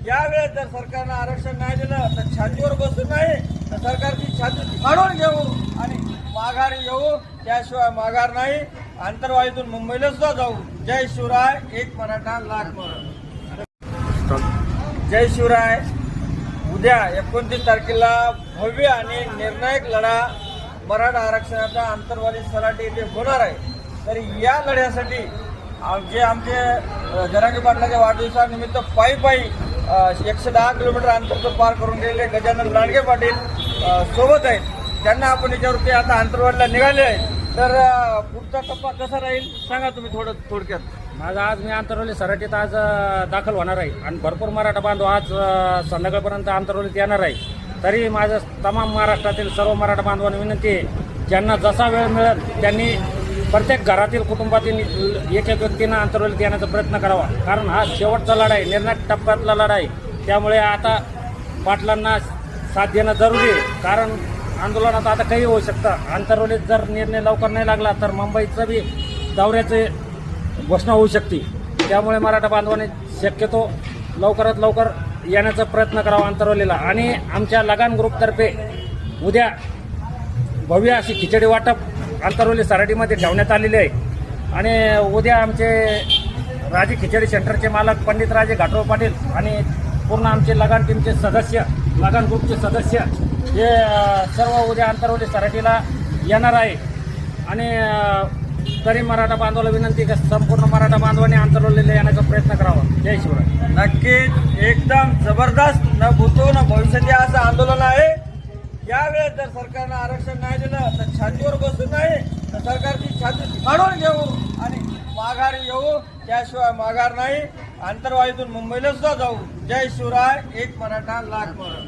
यावेळेस जर सरकारनं आरक्षण नाही दिलं तर छातीवर बसून नाही तर सरकारची छाती फाडून घेऊ आणि माघार येऊ, त्याशिवाय माघार नाही. आंतरवालीतून मुंबईला सुद्धा जाऊ. जय शिवराय, एक मराठा लाख मरण. जय शिवराय. उद्या 29 तारखेला भव्य आणि निर्णायक लढा मराठा आरक्षणाचा आंतरवाली सराटी येथे होणार आहे. तर या लढ्यासाठी जे आमचे जरांगे पाटलाच्या वाढदिवसानिमित्त पायी 110 किलोमीटर अंतरचं पार करून गेलेले गजानन लांडगे पाटील सोबत आहेत. त्यांना आपण याच्यावरती आता आंतरवालीला निघाले आहेत. तर पुढचा टप्पा कसा राहील सांगा तुम्ही थोडक्यात. माझा आज मी आंतरवली सराटीत आज दाखल होणार आहे आणि भरपूर मराठा बांधव आज संध्याकाळपर्यंत आंतरवलीत येणार आहे. तरी माझं तमाम महाराष्ट्रातील सर्व मराठा बांधवांना विनंती आहे, ज्यांना जसा वेळ मिळेल त्यांनी प्रत्येक घरातील कुटुंबातील एक व्यक्तीनं आंतरवलीत येण्याचा प्रयत्न करावा. कारण हा शेवटचा लढा आहे, निर्णायक टप्प्यातला लढा आहे. त्यामुळे आता पाटलांना साथ देणं जरुरी आहे. कारण आंदोलनात आता काही होऊ शकतं. आंतरवलीत जर निर्णय लवकर नाही लागला तर मुंबईचं बी दौऱ्याचे घोषणा होऊ शकते. त्यामुळे मराठा बांधवांनी शक्यतो लवकरात लवकर येण्याचा प्रयत्न करावा आंतरवलीला. आणि आमच्या लगान ग्रुपतर्फे उद्या भव्य अशी खिचडी वाटप आंतरवली सराटीमध्ये ठेवण्यात आलेली आहे. आणि उद्या आमचे राजे खिचडी सेंटरचे मालक पंडित राजे घाटराव पाटील आणि पूर्ण आमचे लगान टीमचे सदस्य, लगान ग्रुपचे सदस्य हे सर्व उद्या आंतरवली सराटीला येणार आहे. आणि तरी मराठा बांधवाला विनंती की संपूर्ण मराठा बांधवांनी आंतरवलीला येण्याचा प्रयत्न करावा. जय शिवराय. नक्कीच एकदम जबरदस्त, न भूतो न भविष्याचे असं आंदोलन आहे. यावेळेस जर सरकारनं आरक्षण नाही दिलं तर छातीवर बसून नाही तर सरकारची छाती फाडून घेऊ आणि माघार येऊ, त्याशिवाय माघार नाही. आंतरवालीतून मुंबईला सुद्धा जाऊ. जय शिवराय, एक मराठा लाख मरण.